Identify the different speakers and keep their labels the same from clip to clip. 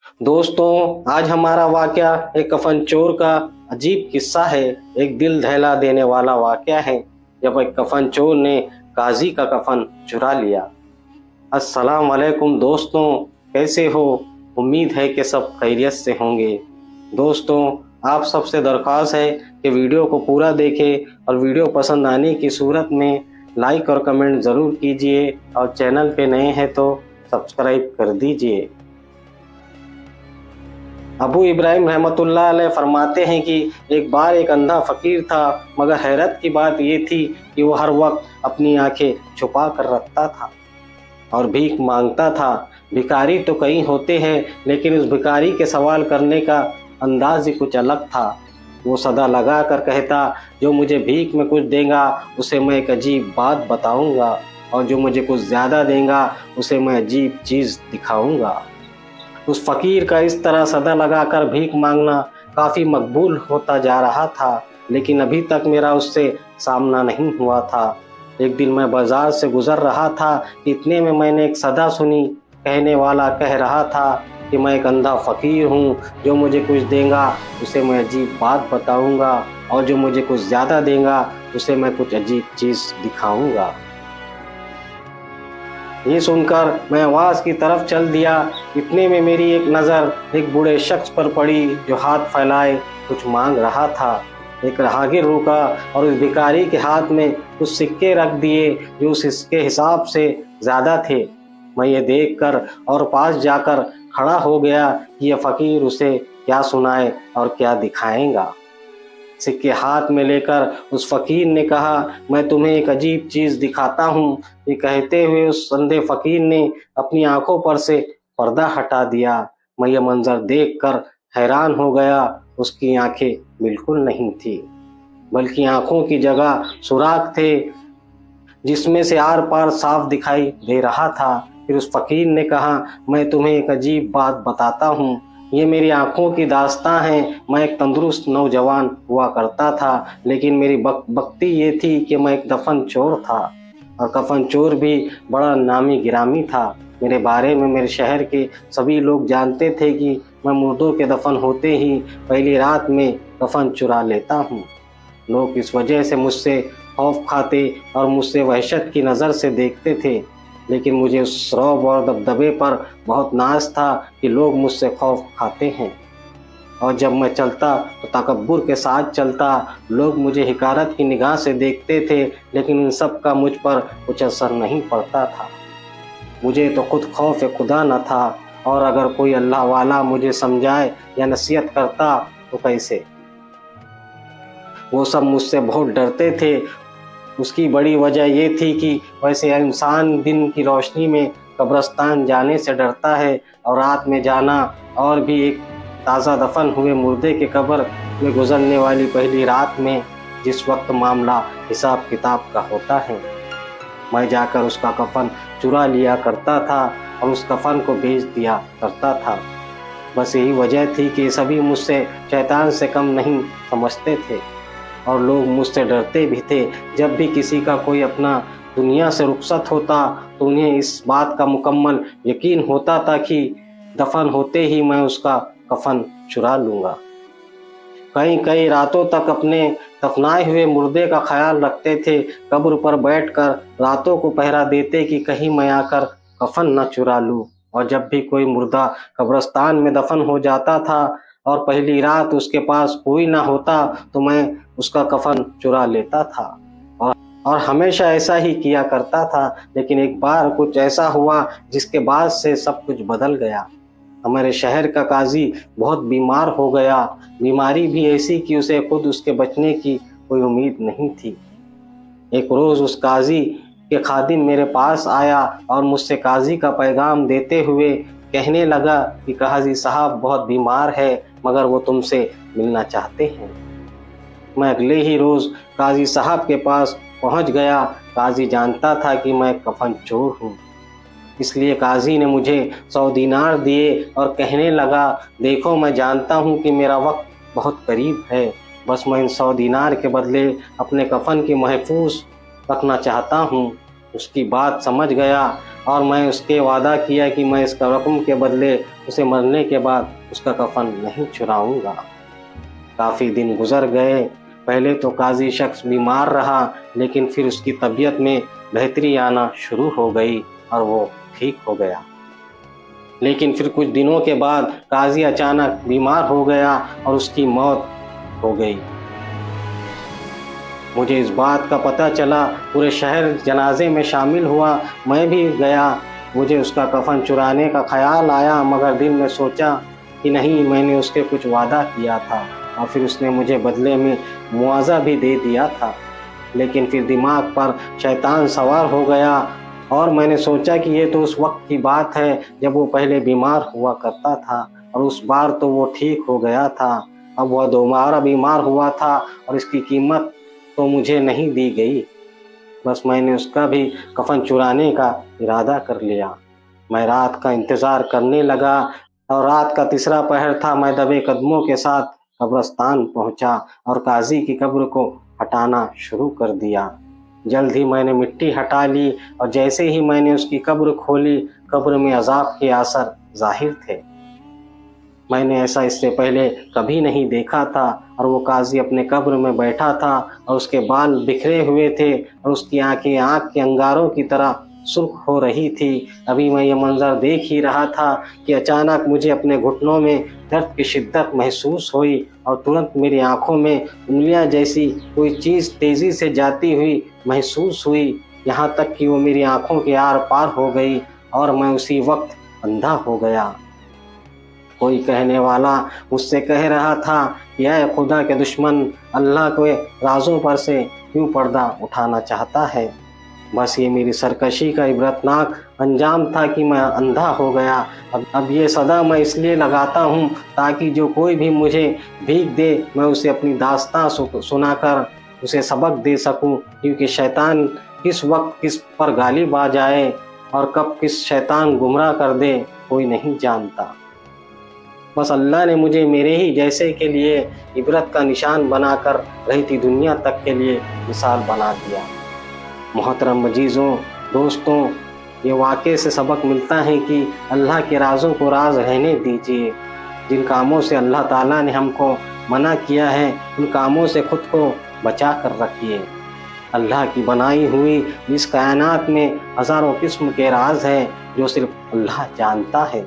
Speaker 1: दोस्तों, आज हमारा वाकया एक कफन चोर का अजीब किस्सा है। एक दिल दहला देने वाला वाकया है जब एक कफन चोर ने काजी का कफन चुरा लिया। अस्सलाम वालेकुम दोस्तों, कैसे हो? उम्मीद है कि सब खैरियत से होंगे। दोस्तों, आप सबसे दरख्वास्त है कि वीडियो को पूरा देखें और वीडियो पसंद आने की सूरत में लाइक और कमेंट ज़रूर कीजिए और चैनल पे नए हैं तो सब्सक्राइब कर दीजिए। अबू इब्राहिम रहमतुल्लाह अलैह फरमाते हैं कि एक बार एक अंधा फ़कीर था, मगर हैरत की बात ये थी कि वो हर वक्त अपनी आंखें छुपा कर रखता था और भीख मांगता था। भिखारी तो कई होते हैं, लेकिन उस भिखारी के सवाल करने का अंदाज ही कुछ अलग था। वो सदा लगा कर कहता, जो मुझे भीख में कुछ देगा उसे मैं एक अजीब बात बताऊंगा, और जो मुझे कुछ ज़्यादा देगा उसे मैं अजीब चीज़ दिखाऊंगा। उस फ़कीर का इस तरह सदा लगाकर भीख मांगना काफ़ी मकबूल होता जा रहा था, लेकिन अभी तक मेरा उससे सामना नहीं हुआ था। एक दिन मैं बाज़ार से गुज़र रहा था, इतने में मैंने एक सदा सुनी कहने वाला कह रहा था कि मैं एक अंधा फ़कीर हूँ, जो मुझे कुछ देगा उसे मैं अजीब बात बताऊँगा, और जो मुझे कुछ ज़्यादा देगा उसे मैं कुछ अजीब चीज़ दिखाऊँगा। ये सुनकर मैं आवाज़ की तरफ चल दिया। इतने में मेरी एक नज़र एक बूढ़े शख्स पर पड़ी जो हाथ फैलाए कुछ मांग रहा था। एक राहगीर रुका और उस भिखारी के हाथ में कुछ सिक्के रख दिए जो उसके हिसाब से ज़्यादा थे। मैं ये देखकर और पास जाकर खड़ा हो गया कि यह फ़कीर उसे क्या सुनाए और क्या दिखाएगा। सिक्के हाथ में लेकर उस फ़कीर ने कहा, मैं तुम्हें एक अजीब चीज़ दिखाता हूँ। ये कहते हुए उस अंधे फ़कीर ने अपनी आंखों पर से पर्दा हटा दिया। मैं ये मंजर देखकर हैरान हो गया। उसकी आंखें बिल्कुल नहीं थी, बल्कि आंखों की जगह सुराख थे जिसमें से आर पार साफ दिखाई दे रहा था। फिर उस फ़कीर ने कहा, मैं तुम्हें एक अजीब बात बताता हूँ। ये मेरी आंखों की दास्तां है। मैं एक तंदुरुस्त नौजवान हुआ करता था, लेकिन मेरी बख्ती ये थी कि मैं एक दफन चोर था, और कफन चोर भी बड़ा नामी गिरामी था। मेरे बारे में मेरे शहर के सभी लोग जानते थे कि मैं मुर्दों के दफन होते ही पहली रात में कफन चुरा लेता हूँ। लोग इस वजह से मुझसे खौफ खाते और मुझसे वहशत की नज़र से देखते थे, लेकिन मुझे उस रौब और दबदबे पर बहुत नाज था कि लोग मुझसे खौफ खाते हैं। और जब मैं चलता तो तकब्बुर के साथ चलता। लोग मुझे हिकारत की निगाह से देखते थे, लेकिन इन सब का मुझ पर कुछ असर नहीं पड़ता था। मुझे तो खुद खौफ खुदा न था, और अगर कोई अल्लाह वाला मुझे समझाए या नसीहत करता तो कैसे। वो सब मुझसे बहुत डरते थे। उसकी बड़ी वजह ये थी कि वैसे इंसान दिन की रोशनी में कब्रिस्तान जाने से डरता है, और रात में जाना, और भी एक ताज़ा दफन हुए मुर्दे के कब्र में गुजरने वाली पहली रात में, जिस वक्त मामला हिसाब किताब का होता है। मैं जाकर उसका कफन चुरा लिया करता था और उस कफन को बेच दिया करता था। बस यही वजह थी कि सभी मुझसे शैतान से कम नहीं समझते थे, और लोग मुझसे डरते भी थे। जब भी किसी का कोई अपना दुनिया से रुखसत होता तो उन्हें इस बात का मुकम्मल यकीन होता था कि दफन होते ही मैं उसका कफन चुरा लूँगा। कई कई रातों तक अपने दफनाए हुए मुर्दे का ख्याल रखते थे। कब्र पर बैठकर रातों को पहरा देते कि कहीं मैं आकर कफन न चुरा लूँ। और जब भी कोई मुर्दा कब्रिस्तान में दफन हो जाता था और पहली रात उसके पास कोई ना होता, तो मैं उसका कफन चुरा लेता था, और हमेशा ऐसा ही किया करता था। लेकिन एक बार कुछ ऐसा हुआ जिसके बाद से सब कुछ बदल गया। हमारे शहर का काजी बहुत बीमार हो गया। बीमारी भी ऐसी कि उसे खुद उसके बचने की कोई उम्मीद नहीं थी। एक रोज़ उस काजी के खादिम मेरे पास आया और मुझसे काजी का पैगाम देते हुए कहने लगा कि काजी साहब बहुत बीमार है, मगर वो तुमसे मिलना चाहते हैं। मैं अगले ही रोज़ काजी साहब के पास पहुंच गया। काजी जानता था कि मैं कफन चोर हूँ, इसलिए काजी ने मुझे 100 दीनार दिए और कहने लगा, देखो मैं जानता हूँ कि मेरा वक्त बहुत करीब है, बस मैं इन 100 दीनार के बदले अपने कफन की महफूज रखना चाहता हूँ। उसकी बात समझ गया और मैं उसके वादा किया कि मैं इस रकम के बदले اسے مرنے کے بعد اس کا کفن نہیں چراؤں گا۔ کافی دن گزر گئے۔ پہلے تو قاضی شخص بیمار رہا، لیکن پھر اس کی طبیعت میں بہتری آنا شروع ہو گئی اور وہ ٹھیک ہو گیا۔ لیکن پھر کچھ دنوں کے بعد قاضی اچانک بیمار ہو گیا اور اس کی موت ہو گئی۔ مجھے اس بات کا پتہ چلا، پورے شہر جنازے میں شامل ہوا، میں بھی گیا۔ مجھے اس کا کفن چرانے کا خیال آیا، مگر دل میں سوچا کہ نہیں، میں نے اس کے کچھ وعدہ کیا تھا اور پھر اس نے مجھے بدلے میں معاوضہ بھی دے دیا تھا۔ لیکن پھر دماغ پر شیطان سوار ہو گیا اور میں نے سوچا کہ یہ تو اس وقت کی بات ہے جب وہ پہلے بیمار ہوا کرتا تھا، اور اس بار تو وہ ٹھیک ہو گیا تھا۔ اب وہ دوبارہ بیمار ہوا تھا اور اس کی قیمت تو مجھے نہیں دی گئی۔ بس میں نے اس کا بھی کفن چرانے کا ارادہ کر لیا۔ میں رات کا انتظار کرنے لگا اور رات کا تیسرا پہر تھا۔ میں دبے قدموں کے ساتھ قبرستان پہنچا اور قاضی کی قبر کو ہٹانا شروع کر دیا۔ جلد ہی میں نے مٹی ہٹا لی اور جیسے ہی میں نے اس کی قبر کھولی، قبر میں عذاب کے آثر ظاہر تھے۔ میں نے ایسا اس سے پہلے کبھی نہیں دیکھا تھا، اور وہ قاضی اپنے قبر میں بیٹھا تھا اور اس کے بال بکھرے ہوئے تھے اور اس کی آنکھیں آنکھ کے انگاروں کی طرح سرخ ہو رہی تھی۔ ابھی میں یہ منظر دیکھ ہی رہا تھا کہ اچانک مجھے اپنے گھٹنوں میں درد کی شدت محسوس ہوئی اور ترنت میری آنکھوں میں انگلیاں جیسی کوئی چیز تیزی سے جاتی ہوئی محسوس ہوئی، یہاں تک کہ وہ میری آنکھوں کے آر پار ہو گئی اور میں اسی وقت اندھا ہو گیا۔ کوئی کہنے والا مجھ سے کہہ رہا تھا کہ اے خدا کے دشمن، اللہ کے رازوں پر سے کیوں پردہ اٹھانا چاہتا ہے؟ بس یہ میری سرکشی کا عبرتناک انجام تھا کہ میں اندھا ہو گیا۔ اب یہ صدا میں اس لیے لگاتا ہوں تاکہ جو کوئی بھی مجھے بھیک دے، میں اسے اپنی داستاں سنا کر اسے سبق دے سکوں، کیونکہ شیطان کس وقت کس پر غالب آ جائے اور کب کس شیطان گمراہ کر دے، کوئی نہیں جانتا۔ بس اللہ نے مجھے میرے ہی جیسے کے لیے عبرت کا نشان بنا کر رہتی دنیا تک کے لیے مثال بنا دیا۔ محترم عزیزوں، دوستوں، یہ واقعے سے سبق ملتا ہے کہ اللہ کے رازوں کو راز رہنے دیجیے۔ جن کاموں سے اللہ تعالیٰ نے ہم کو منع کیا ہے، ان کاموں سے خود کو بچا کر رکھیے۔ اللہ کی بنائی ہوئی اس کائنات میں ہزاروں قسم کے راز ہیں جو صرف اللہ جانتا ہے۔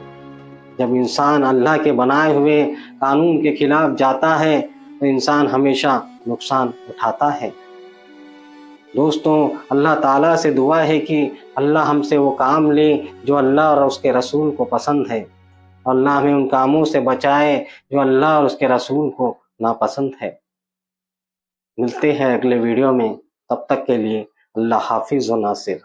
Speaker 1: جب انسان اللہ کے بنائے ہوئے قانون کے خلاف جاتا ہے تو انسان ہمیشہ نقصان اٹھاتا ہے۔ دوستوں، اللہ تعالیٰ سے دعا ہے کہ اللہ ہم سے وہ کام لے جو اللہ اور اس کے رسول کو پسند ہے، اور اللہ ہمیں ان کاموں سے بچائے جو اللہ اور اس کے رسول کو ناپسند ہے۔ ملتے ہیں اگلے ویڈیو میں، تب تک کے لیے اللہ حافظ و ناصر۔